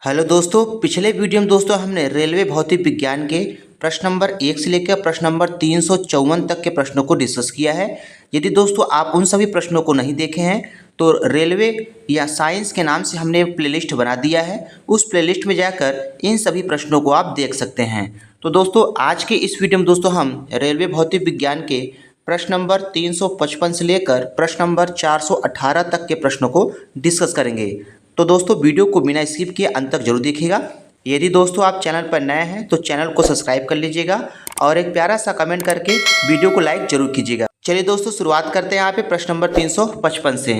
Hello दोस्तों, पिछले video में दोस्तों हमने रेलवे भौतिक विज्ञान के प्रश्न नंबर 1 से लेकर प्रश्न नंबर 354 तक के प्रश्नों को डिस्कस किया है। यदि दोस्तों आप उन सभी प्रश्नों को नहीं देखे हैं तो रेलवे या साइंस के नाम से हमने प्लेलिस्ट बना दिया है। उस प्लेलिस्ट में जाकर इन सभी प्रश्नों को आप देख सकते हैं। तो दोस्तों आज के इस वीडियो में दोस्तों हम रेलवे भौतिक विज्ञान के प्रश्न नंबर 355 से लेकर प्रश्न नंबर 418 तक के प्रश्नों को डिस्कस करेंगे। तो दोस्तों वीडियो को बिना स्किप किए अंत तक जरूर देखिएगा। यदि दोस्तों आप चैनल पर नए हैं तो चैनल को सब्सक्राइब कर लीजिएगा और एक प्यारा सा कमेंट करके वीडियो को लाइक जरूर कीजिएगा। चलिए दोस्तों शुरुआत करते हैं यहाँ पे प्रश्न नंबर 355 से।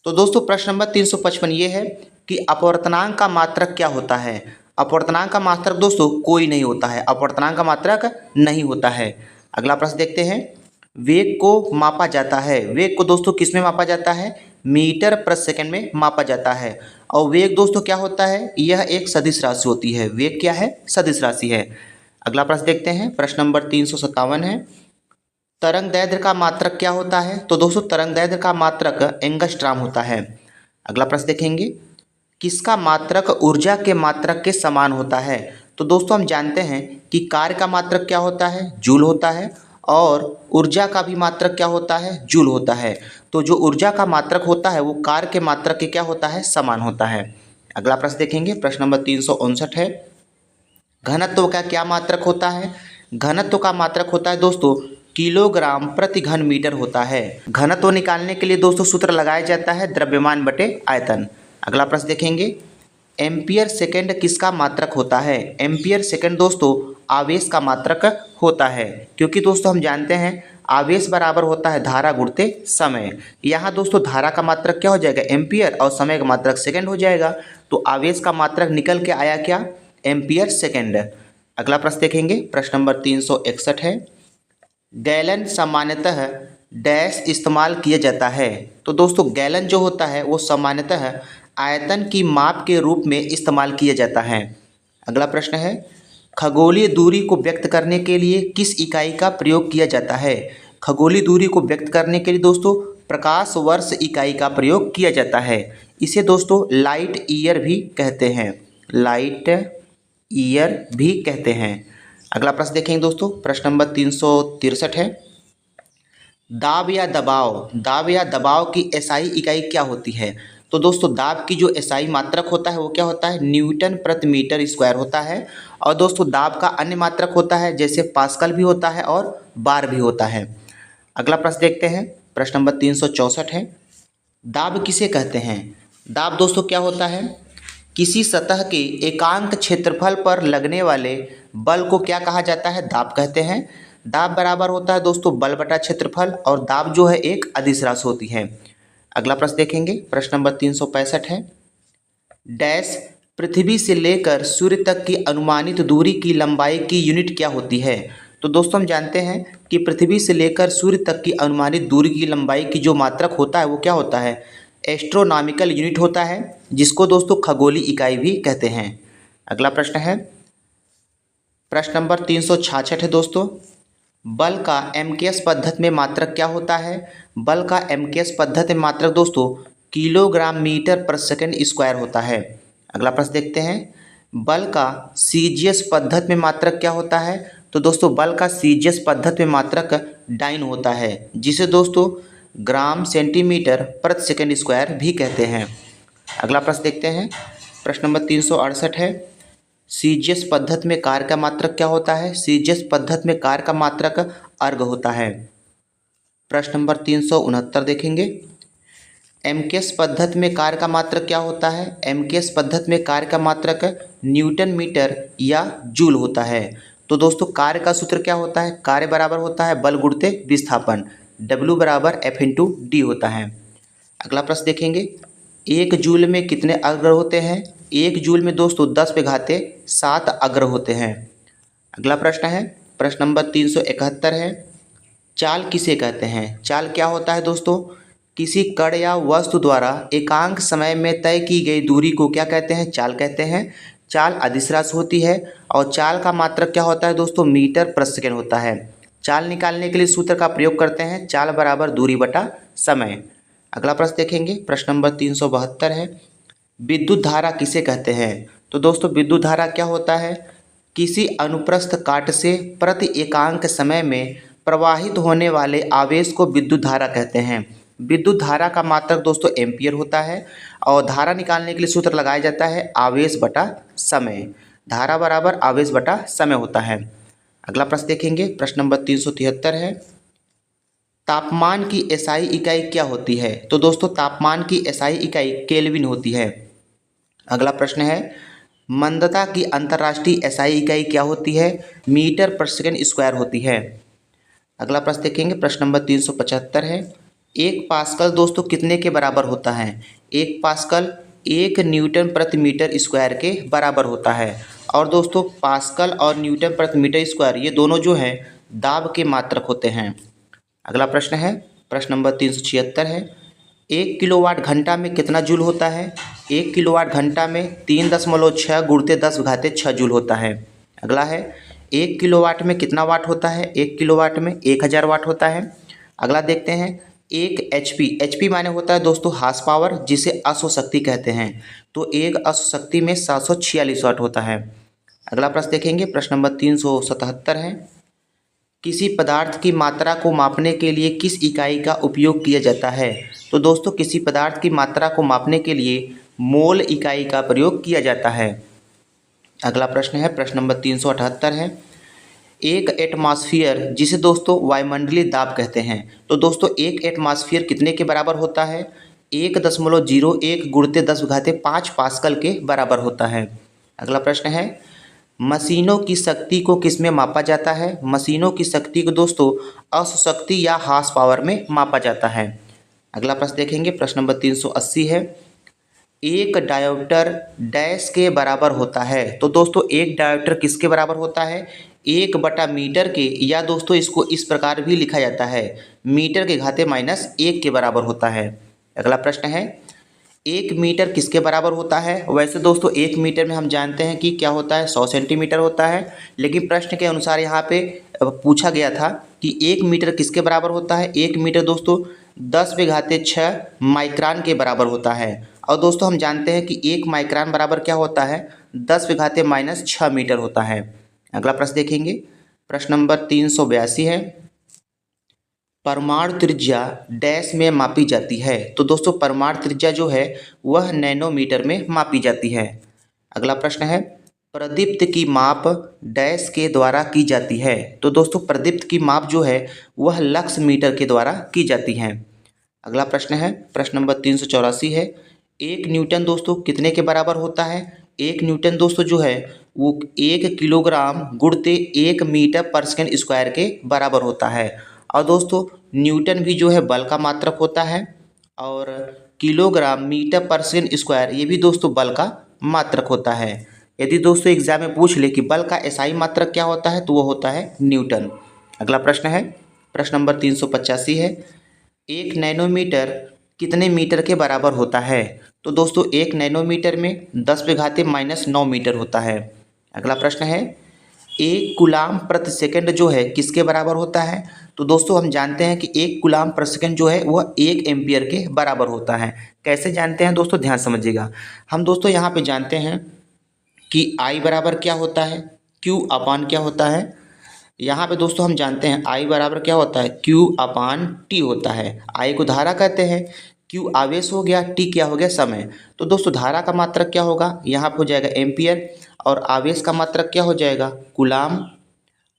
तो दोस्तों प्रश्न नंबर 355 ये है कि अपवर्तनांक का मात्रक क्या होता है। अपवर्तनांक का मात्रक दोस्तों कोई नहीं होता है, अपवर्तनांक का मात्रक नहीं होता है। अगला प्रश्न देखते हैं। वेग को मापा जाता है। वेग को दोस्तों किस में मापा जाता है? मीटर प्रति सेकंड में मापा जाता है। और वेग दोस्तों क्या होता है? यह एक सदिश राशि होती है। वेग क्या है? सदिश राशि है। अगला प्रश्न देखते हैं। प्रश्न नंबर 357 है। तरंग दैर्ध्य का मात्रक क्या होता है? तो दोस्तों तरंग दैर्ध्य का मात्रक एंगस्ट्राम होता है। अगला प्रश्न देखेंगे। किसका मात्रक ऊर्जा के मात्रक के समान होता है? तो दोस्तों हम जानते हैं कि कार्य का मात्रक क्या होता है? जूल होता है। और ऊर्जा का भी मात्रक क्या होता है? जूल होता है। तो जो ऊर्जा का मात्रक होता है वो कार्य के मात्रक के क्या होता है? समान होता है। अगला प्रश्न देखेंगे। प्रश्न नंबर 359 है। घनत्व का क्या मात्रक होता है? घनत्व का मात्रक होता है दोस्तों किलोग्राम प्रति घन मीटर होता है। घनत्व निकालने के लिए दोस्तों सूत्र लगाया जाता है द्रव्यमान बटे आयतन। अगला प्रश्न देखेंगे। एम्पियर सेकेंड किसका मात्रक होता है? एम्पियर सेकेंड दोस्तों आवेश का मात्रक होता है, क्योंकि दोस्तों हम जानते हैं आवेश बराबर होता है धारा गुणते समय। यहाँ दोस्तों धारा का मात्रक क्या हो जाएगा? एम्पियर, और समय का मात्रक सेकंड हो जाएगा। तो आवेश का मात्रक निकल के आया क्या? Ampere second. अगला प्रश्न देखेंगे। प्रश्न नंबर 361 है। गैलन सामान्यतः डैश इस्तेमाल किया जाता है। तो दोस्तों गैलन जो होता है वो सामान्यतः आयतन की माप के रूप में इस्तेमाल किया जाता है। अगला प्रश्न है। खगोलीय दूरी को व्यक्त करने के लिए किस इकाई का प्रयोग किया जाता है? खगोलीय दूरी को व्यक्त करने के लिए दोस्तों प्रकाश वर्ष इकाई का प्रयोग किया जाता है। इसे दोस्तों लाइट ईयर भी कहते हैं। लाइट ईयर भी कहते हैं। अगला प्रश्न देखेंगे दोस्तों। प्रश्न नंबर 363 है। दाब या दबाव। दाब या दबाव की एसआई इकाई क्या होती है? तो दोस्तों दाब की जो एसआई मात्रक होता है वो क्या होता है? न्यूटन प्रति मीटर स्क्वायर होता है। और दोस्तों दाब का अन्य मात्रक होता है, जैसे पास्कल भी होता है और बार भी होता है। अगला प्रश्न देखते हैं। प्रश्न नंबर 364 है। दाब किसे कहते हैं? दाब दोस्तों क्या होता है? किसी सतह के एकांक क्षेत्रफल पर लगने वाले बल को क्या कहा जाता है? दाब कहते हैं। दाब बराबर होता है दोस्तों बल बटा क्षेत्रफल, और दाब जो है एक अदिश राशि होती है। अगला प्रश्न देखेंगे। प्रश्न नंबर 365 है। डैश पृथ्वी से लेकर सूर्य तक की अनुमानित दूरी की लंबाई की यूनिट क्या होती है? तो दोस्तों हम जानते हैं कि पृथ्वी से लेकर सूर्य तक की अनुमानित दूरी की लंबाई की जो मात्रक होता है वो क्या होता है? एस्ट्रोनॉमिकल यूनिट होता है, जिसको दोस्तों खगोलीय इकाई भी कहते हैं। अगला प्रश्न है। प्रश्न नंबर 366 है दोस्तों। बल का एमकेएस पद्धति में मात्रक क्या होता है? बल का एमकेएस पद्धति में मात्रक दोस्तों किलोग्राम मीटर पर सेकंड स्क्वायर होता है। अगला प्रश्न देखते हैं। बल का सीजीएस पद्धति में मात्रक क्या होता है? तो दोस्तों बल का सीजीएस पद्धति में मात्रक डाइन होता है, जिसे दोस्तों ग्राम सेंटीमीटर प्रति सेकंड स्क्वायर भी कहते हैं। अगला प्रश्न देखते हैं। प्रश्न नंबर 368 है। सीजीएस पद्धति में कार्य का मात्रक क्या होता है? सीजीएस पद्धति में कार्य का मात्रक अर्घ होता है। प्रश्न नंबर 369 देखेंगे। एमकेएस पद्धति में कार्य का मात्रक क्या होता है? एमकेएस पद्धति में कार्य का मात्रक न्यूटन मीटर या जूल होता है। तो दोस्तों कार्य का सूत्र क्या होता है? कार्य बराबर होता है बल गुणित विस्थापन, W बराबर F/d होता है। अगला प्रश्न देखेंगे। एक जूल में कितने अग्र होते हैं? एक जूल में दोस्तों 10⁻7 अग्र होते हैं। अगला प्रश्न है। प्रश्न नंबर 371 है। चाल किसे कहते हैं? चाल क्या होता है दोस्तों? किसी कण या वस्तु द्वारा एकांक समय में तय की गई दूरी को क्या कहते हैं? चाल कहते हैं। चाल अदिश राशि होती है, और चाल का मात्रक क्या होता है दोस्तों? मीटर प्रति सेकंड होता है। चाल निकालने के लिए सूत्र का प्रयोग करते हैं चाल बराबर दूरी बटा समय। अगला प्रश्न देखेंगे। प्रश्न नंबर 372 है। विद्युत धारा किसे कहते हैं? तो दोस्तों विद्युत धारा क्या होता है? किसी अनुप्रस्थ काट से प्रति एकांक समय में प्रवाहित होने वाले आवेश को विद्युत धारा कहते हैं। विद्युत धारा का मात्रक दोस्तों एम्पियर होता है और धारा निकालने के लिए सूत्र लगाया जाता है आवेश बटा समय। धारा बराबर आवेश बटा समय होता है। अगला प्रश्न देखेंगे, प्रश्न नंबर 373 है, तापमान की एसआई इकाई क्या होती है? तो दोस्तों तापमान की एसआई इकाई केल्विन होती है। अगला प्रश्न है, मंदता की अंतर्राष्ट्रीय एसआई इकाई क्या होती है? मीटर पर सेकंड स्क्वायर होती है। अगला प्रश्न देखेंगे, प्रश्न नंबर 375 है, एक पास्कल दोस्तों कितने के बराबर होता है? एक पास्कल 1 न्यूटन प्रति मीटर स्क्वायर के बराबर होता है। और दोस्तों पास्कल और न्यूटन प्रति मीटर स्क्वायर ये दोनों जो हैं दाब के मात्रक होते हैं। अगला प्रश्न है, प्रश्न नंबर 376 है, 1 किलोवाट घंटा में कितना जूल होता है? 1 किलोवाट घंटा में 3.6 गुणित 10⁻6 जूल होता है। अगला है, 1 किलोवाट में कितना वाट होता है? 1 किलोवाट में 1000 वाट होता है। अगला देखते हैं, 1 एचपी माने होता है दोस्तों हार्स पावर, जिसे अश्व शक्ति कहते हैं। तो 1 अश्व शक्ति में 746 वाट होता है। अगला प्रश्न देखेंगे, प्रश्न नंबर 377 है, किसी पदार्थ की मात्रा को मापने के लिए किस इकाई का उपयोग किया जाता है? तो दोस्तों किसी पदार्थ की मात्रा को मापने के लिए मोल इकाई का प्रयोग किया जाता है। अगला प्रश्न है, प्रश्न नंबर 378 है, एक एटमॉस्फेयर जिसे दोस्तों वायुमंडलीय दाब कहते हैं। तो दोस्तों एक एटमॉस्फेयर कितने के बराबर होता है? 1.01 गुणित 10⁵5 पास्कल के बराबर होता है। अगला प्रश्न है, मशीनों की शक्ति को किस में मापा जाता है? मशीनों की शक्ति को दोस्तों अश्व शक्ति या हार्स पावर में मापा जाता है। अगला प्रश्न देखेंगे, प्रश्न नंबर 380 है, एक डायोप्टर डैश के बराबर होता है। तो दोस्तों एक डायोप्टर किसके बराबर होता है? 1/मीटर के, या दोस्तों इसको इस प्रकार भी लिखा जाता है मीटर के घाते -1 के बराबर होता है। अगला प्रश्न है, 1 मीटर किसके बराबर होता है? वैसे दोस्तों 1 मीटर में हम जानते हैं कि क्या होता है, 100 सेंटीमीटर होता है। लेकिन प्रश्न के अनुसार यहाँ पे पूछा गया था कि 1 मीटर किसके बराबर होता है? 1 मीटर दोस्तों 10⁻6 माइक्रान के बराबर होता है। और दोस्तों हम जानते हैं कि 1 माइक्रान बराबर क्या होता है? 10⁻⁻6 मीटर होता है। अगला प्रश्न देखेंगे, प्रश्न नंबर 382 है, परमाणु त्रिज्या डैश में मापी जाती है। तो दोस्तों परमाणु त्रिज्या जो है वह नैनोमीटर में मापी जाती है। अगला प्रश्न है, प्रदीप्त की माप डैश के द्वारा की जाती है। तो दोस्तों प्रदीप्त की माप जो है वह लक्स मीटर के द्वारा की जाती है। अगला प्रश्न है, प्रश्न नंबर 384 है, 1 न्यूटन दोस्तों कितने के बराबर होता है? 1 न्यूटन दोस्तों जो है वो 1 किलोग्राम गुणित 1 मीटर पर सेकंड स्क्वायर के बराबर होता है। और दोस्तों न्यूटन भी जो है बल का मात्रक होता है और किलोग्राम मीटर पर सेकंड स्क्वायर ये भी दोस्तों बल का मात्रक होता है। यदि दोस्तों एग्जाम में पूछ ले कि बल का एसआई मात्रक क्या होता है तो वो होता है न्यूटन। अगला प्रश्न है, प्रश्न नंबर 385 है, 1 नैनोमीटर कितने मीटर के बराबर होता है? तो दोस्तों 1 नैनोमीटर में 10⁻⁻9 मीटर होता है। अगला प्रश्न है, 1 कूलाम प्रति सेकंड जो है किसके बराबर होता है? तो दोस्तों हम जानते हैं कि 1 कूलाम प्रति सेकंड जो है वह 1 एम्पियर के बराबर होता है। कैसे जानते हैं दोस्तों, ध्यान समझिएगा। हम दोस्तों यहाँ पे जानते हैं कि I बराबर क्या होता है, Q अपान क्या होता है। यहाँ पे दोस्तों हम जानते हैं I बराबर क्या होता है, Q अपान T होता है। I को धारा कहते हैं, Q आवेश हो गया, T क्या हो गया, समय। तो दोस्तों धारा का मात्रक क्या होगा, यहाँ पे हो जाएगा एम्पियर, और आवेश का मात्रक क्या हो जाएगा, कूलाम,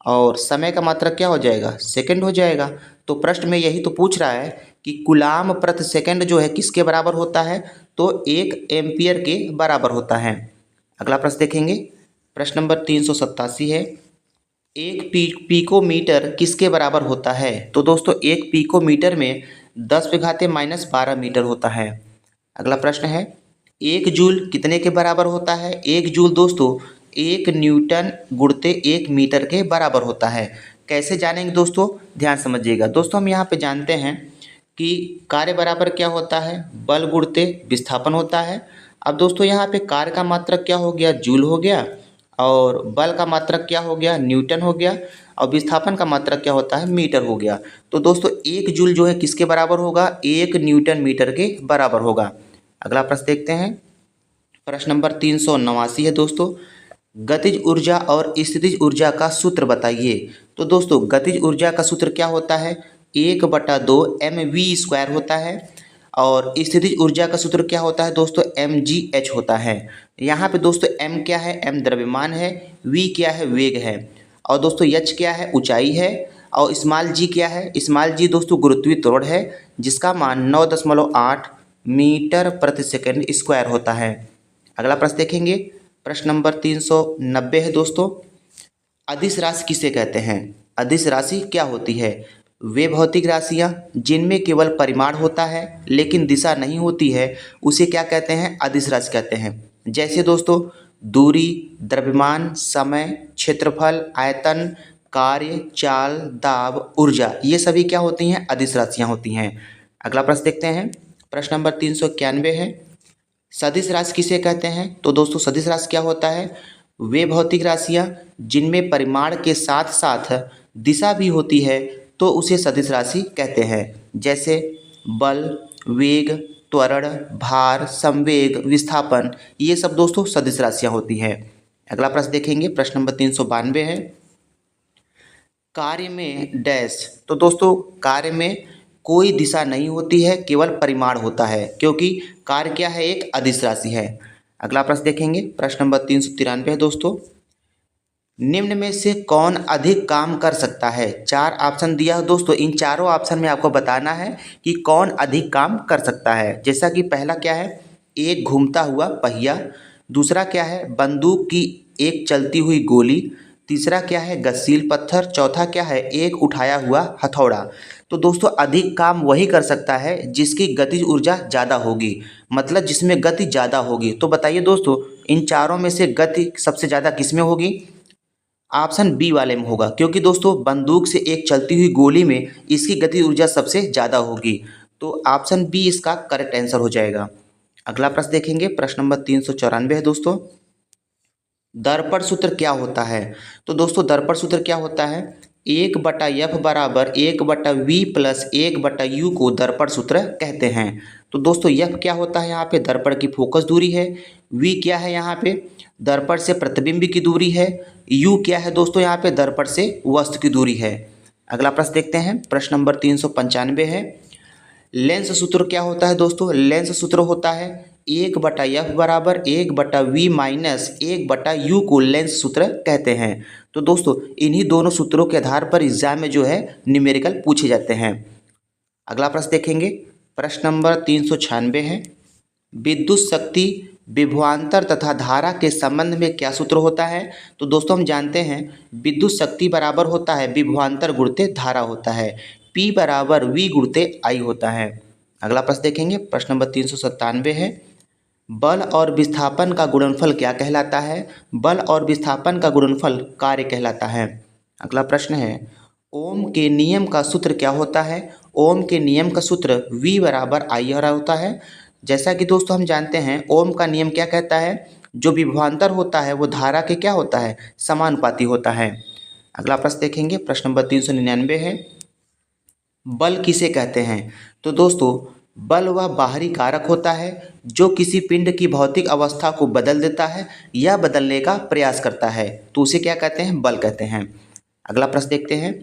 और समय का मात्रक क्या हो जाएगा, सेकंड हो जाएगा। तो प्रश्न में यही तो पूछ रहा है कि कूलाम प्रति सेकंड जो है किसके बराबर होता है? तो 1 एम्पियर के बराबर होता है। अगला प्रश्न देखेंगे, प्रश्न नंबर 387 है, 1 पिकोमीटर किसके बराबर होता है? तो दोस्तों 1 पिकोमीटर में 10⁻⁻12 मीटर होता है। अगला प्रश्न है, 1 जूल कितने के बराबर होता है? 1 जूल दोस्तों 1 न्यूटन गुणित 1 मीटर के बराबर होता है। कैसे जानेंगे दोस्तों, ध्यान समझिएगा। दोस्तों हम यहाँ पे जानते हैं कि कार्य बराबर क्या होता है, बल गुणित विस्थापन होता है। अब दोस्तों यहाँ पे कार्य का मात्रक क्या हो गया, जूल हो गया, और बल का मात्रक क्या हो गया, न्यूटन हो गया, और विस्थापन का मात्रक क्या होता है, मीटर हो गया। तो दोस्तों 1 जूल जो है किसके बराबर होगा, 1 न्यूटन मीटर के बराबर होगा। अगला प्रश्न देखते हैं, प्रश्न नंबर 389 है दोस्तों, गतिज ऊर्जा और स्थितिज ऊर्जा का सूत्र बताइए। तो दोस्तों गतिज ऊर्जा का सूत्र क्या होता है, 1/2 mv² होता है। और स्थितिज ऊर्जा का सूत्र क्या होता है दोस्तों, mgh होता है। यहाँ पे दोस्तों m क्या है, m द्रव्यमान है, v क्या है, वेग है, और दोस्तों h क्या है, ऊंचाई है, और स्मॉल g क्या है, स्मॉल g दोस्तों गुरुत्वीय त्वरण है, जिसका मान 9.8 मीटर प्रति सेकंड स्क्वायर होता है। अगला प्रश्न देखेंगे, प्रश्न नंबर 390 है दोस्तों, अदिश राशि किसे कहते हैं। अदिश राशि क्या होती है, वे भौतिक राशियाँ जिनमें केवल परिमाण होता है लेकिन दिशा नहीं होती है, उसे क्या कहते हैं, अदिश राशि कहते हैं। जैसे दोस्तों दूरी, द्रव्यमान, समय, क्षेत्रफल, आयतन, कार्य, चाल, दाब, ऊर्जा, ये सभी क्या होती हैं, अदिश राशियाँ होती हैं। अगला प्रश्न देखते हैं, प्रश्न नंबर 391 है, सदिश राशि किसे कहते हैं। तो दोस्तों सदिश राशि क्या होता है, वे भौतिक राशियाँ जिनमें परिमाण के साथ साथ दिशा भी होती है तो उसे सदिश राशि कहते हैं। जैसे बल, वेग, त्वरण, भार, संवेग, विस्थापन, ये सब दोस्तों सदिश राशियाँ होती हैं। अगला प्रश्न देखेंगे, प्रश्न नंबर 392 है, कार्य में डैश। तो दोस्तों कार्य में कोई दिशा नहीं होती है, केवल परिमाण होता है, क्योंकि कार्य क्या है, एक अदिश राशि है। अगला प्रश्न देखेंगे, प्रश्न नंबर 393 है दोस्तों, निम्न में से कौन अधिक काम कर सकता है। 4 ऑप्शन दिया है दोस्तों, इन चारों ऑप्शन में आपको बताना है कि कौन अधिक काम कर सकता है। जैसा कि पहला क्या है, एक घूमता हुआ पहिया, दूसरा क्या है, बंदूक की एक चलती हुई गोली, तीसरा क्या है, गतिशील पत्थर, चौथा क्या है, एक उठाया हुआ हथौड़ा। तो दोस्तों अधिक काम वही कर सकता है जिसकी गतिज ऊर्जा ज़्यादा होगी, मतलब जिसमें गति ज़्यादा होगी। तो बताइए दोस्तों इन चारों में से गति सबसे ज़्यादा किस में होगी, ऑप्शन बी वाले में होगा, क्योंकि दोस्तों बंदूक से एक चलती हुई गोली में इसकी गति ऊर्जा सबसे ज़्यादा होगी। तो ऑप्शन बी इसका करेक्ट आंसर हो जाएगा। अगला प्रश्न देखेंगे, प्रश्न नंबर 394 है दोस्तों, दर्पण सूत्र क्या होता है। तो दोस्तों दर्पण सूत्र क्या होता है, 1/f बराबर 1/v प्लस 1/u को दर्पण सूत्र कहते हैं। तो दोस्तों f क्या होता है, यहाँ पे दर्पण की फोकस दूरी है, v क्या है, यहाँ पे दर्पण से प्रतिबिंब की दूरी है, u क्या है दोस्तों, यहाँ पे दर्पण से वस्तु की दूरी है। अगला प्रश्न देखते हैं, प्रश्न नंबर 395 है, लेंस सूत्र क्या होता है दोस्तों। लेंस सूत्र होता है 1/f बराबर 1/v माइनस 1/u को लेंस सूत्र कहते हैं। तो दोस्तों इन्हीं दोनों सूत्रों के आधार पर एग्जाम में जो है न्यूमेरिकल पूछे जाते हैं। अगला प्रश्न देखेंगे, प्रश्न नंबर 396 है, विद्युत शक्ति, विभवांतर तथा धारा के संबंध में क्या सूत्र होता है। तो दोस्तों हम जानते हैं विद्युत शक्ति बराबर होता है विभवांतर गुणित धारा होता है, P बराबर V गुणित I होता है। अगला प्रश्न देखेंगे, प्रश्न नंबर 397 है, बल और विस्थापन का गुणनफल क्या कहलाता है। बल और विस्थापन का गुणनफल कार्य कहलाता है। अगला प्रश्न है, ओम के नियम का सूत्र क्या होता है। ओम के नियम का सूत्र V बराबर I R होता है। जैसा कि दोस्तों हम जानते हैं ओम का नियम क्या कहता है, जो विभवांतर होता है वो धारा के क्या होता है, समानुपाती होता है। अगला प्रश्न देखेंगे, प्रश्न नंबर 399 है, बल किसे कहते हैं। तो दोस्तों बल वह बाहरी कारक होता है जो किसी पिंड की भौतिक अवस्था को बदल देता है या बदलने का प्रयास करता है, तो उसे क्या कहते हैं, बल कहते हैं। अगला प्रश्न देखते हैं,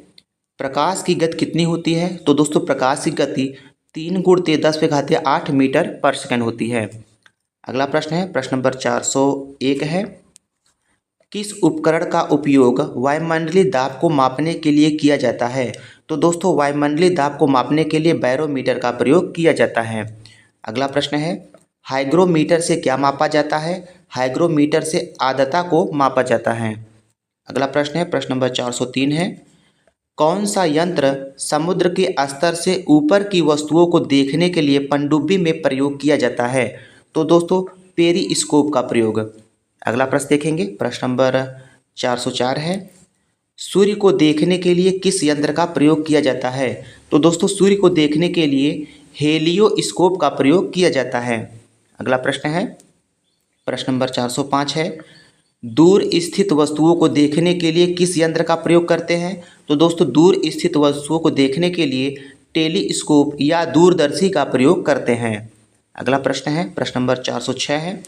प्रकाश की गति कितनी होती है। तो दोस्तों प्रकाश की गति 3 × 10⁸ मीटर पर सेकंड होती है। अगला प्रश्न है, प्रश्न नंबर 401 है, किस उपकरण का उपयोग वायुमंडलीय दाब को मापने के लिए किया जाता है। तो दोस्तों वायुमंडलीय दाब को मापने के लिए बैरोमीटर का प्रयोग किया जाता है। अगला प्रश्न है, हाइग्रोमीटर से क्या मापा जाता है। हाइग्रोमीटर से आर्द्रता को मापा जाता है। अगला प्रश्न है, प्रश्न नंबर 403 है, कौन सा यंत्र समुद्र के स्तर से ऊपर की वस्तुओं को देखने के लिए पनडुब्बी में प्रयोग किया जाता है। तो दोस्तों पेरिस्कोप का प्रयोग। अगला प्रश्न देखेंगे, प्रश्न नंबर 404 है, सूर्य को देखने के लिए किस यंत्र का प्रयोग किया जाता है। तो दोस्तों सूर्य को देखने के लिए हेलियोस्कोप का प्रयोग किया जाता है। अगला प्रश्न है, प्रश्न नंबर 405 है, दूर स्थित वस्तुओं को देखने के लिए किस यंत्र का प्रयोग करते हैं। तो दोस्तों दूर स्थित वस्तुओं को देखने के लिए टेलीस्कोप या दूरदर्शी का प्रयोग करते हैं। अगला प्रश्न है, प्रश्न नंबर 406 है,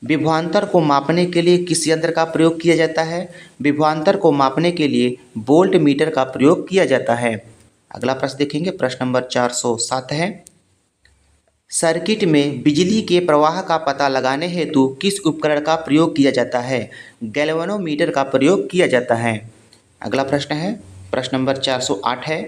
विभवांतर को मापने के लिए किस यंत्र का प्रयोग किया जाता है? विभवांतर को मापने के लिए वोल्ट मीटर का प्रयोग किया जाता है। अगला प्रश्न देखेंगे, प्रश्न नंबर 407 है, सर्किट में बिजली के प्रवाह का पता लगाने हेतु किस उपकरण का प्रयोग किया जाता है? गैल्वेनोमीटर का प्रयोग किया जाता है। अगला प्रश्न है, प्रश्न नंबर 408 है,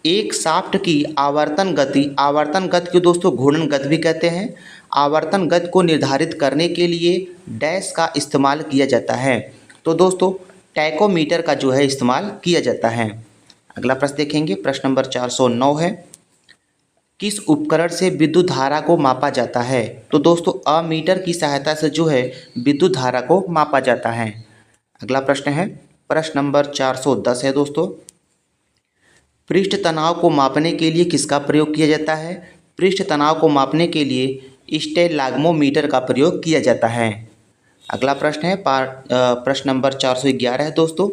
एक शाफ्ट की आवर्तन गति को दोस्तों घूर्णन गति भी कहते हैं, आवर्तन गति को निर्धारित करने के लिए डैश का इस्तेमाल किया जाता है। तो दोस्तों टैकोमीटर का जो है इस्तेमाल किया जाता है। अगला प्रश्न देखेंगे, प्रश्न नंबर 409 है, किस उपकरण से विद्युत धारा को मापा जाता है? तो दोस्तों अमीटर की सहायता से जो है विद्युत धारा को मापा जाता है। अगला प्रश्न है, प्रश्न नंबर 410 है दोस्तों, पृष्ठ तनाव को मापने के लिए किसका प्रयोग किया जाता है? पृष्ठ तनाव को मापने के लिए स्टेलाग्मोमीटर का प्रयोग किया जाता है। अगला प्रश्न है, प्रश्न नंबर 411 है दोस्तों,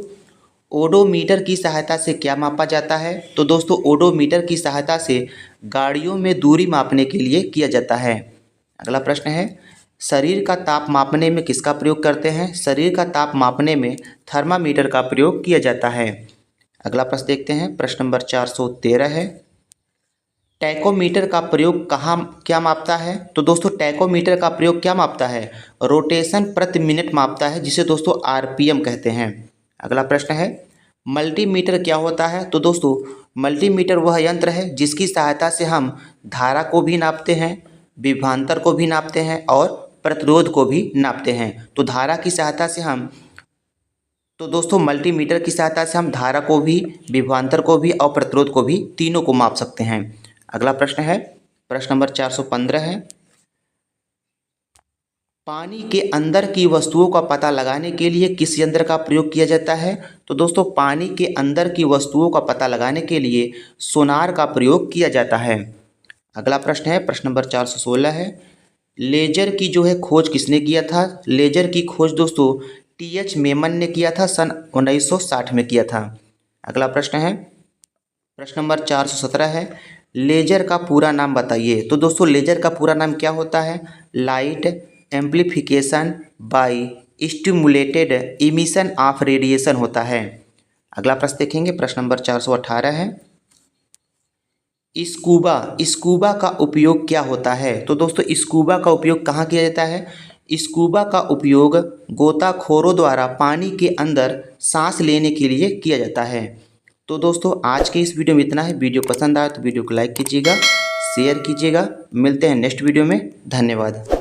ओडोमीटर की सहायता से क्या मापा जाता है? तो दोस्तों ओडोमीटर की सहायता से गाड़ियों में दूरी मापने के लिए किया जाता है। अगला प्रश्न है, शरीर का ताप मापने में किसका प्रयोग करते हैं? शरीर का ताप मापने में थर्मामीटर का प्रयोग किया जाता है। अगला प्रश्न देखते हैं, प्रश्न नंबर 413 है, टैकोमीटर का प्रयोग क्या मापता है? तो दोस्तों टैकोमीटर का प्रयोग क्या मापता है? रोटेशन प्रति मिनट मापता है, जिसे दोस्तों आरपीएम कहते हैं। अगला प्रश्न है, मल्टीमीटर क्या होता है? तो दोस्तों मल्टीमीटर वह यंत्र है जिसकी सहायता से हम धारा को भी नापते हैं, विभवांतर को भी नापते हैं और प्रतिरोध को भी नापते हैं। तो धारा की सहायता से तो दोस्तों मल्टीमीटर की सहायता से हम धारा को भी, विभवांतर को भी और प्रतिरोध को भी, तीनों को माप सकते हैं। अगला प्रश्न है, प्रश्न नंबर 415 है, पानी के अंदर की वस्तुओं का पता लगाने के लिए किस यंत्र का प्रयोग किया जाता है? तो दोस्तों पानी के अंदर की वस्तुओं का पता लगाने के लिए सोनार का प्रयोग किया जाता है। अगला प्रश्न है, प्रश्न नंबर 416 है, लेजर की जो है खोज किसने किया था? लेजर की खोज दोस्तों टीएच मेमन ने किया था, सन 1960 में किया था। अगला प्रश्न है, प्रश्न नंबर 417 है, लेजर का पूरा नाम बताइए। तो दोस्तों लेजर का पूरा नाम क्या होता है? Light amplification by stimulated emission of radiation होता है। अगला प्रश्न देखेंगे, प्रश्न नंबर 418 है, स्कूबा का उपयोग क्या होता है? तो दोस्तों स्कूबा का उपयोग कहाँ किया जाता है? स्कूबा का उपयोग गोताखोरों द्वारा पानी के अंदर सांस लेने के लिए किया जाता है। तो दोस्तों आज के इस वीडियो में इतना है। वीडियो पसंद आया तो वीडियो को लाइक कीजिएगा, शेयर कीजिएगा। मिलते हैं नेक्स्ट वीडियो में। धन्यवाद।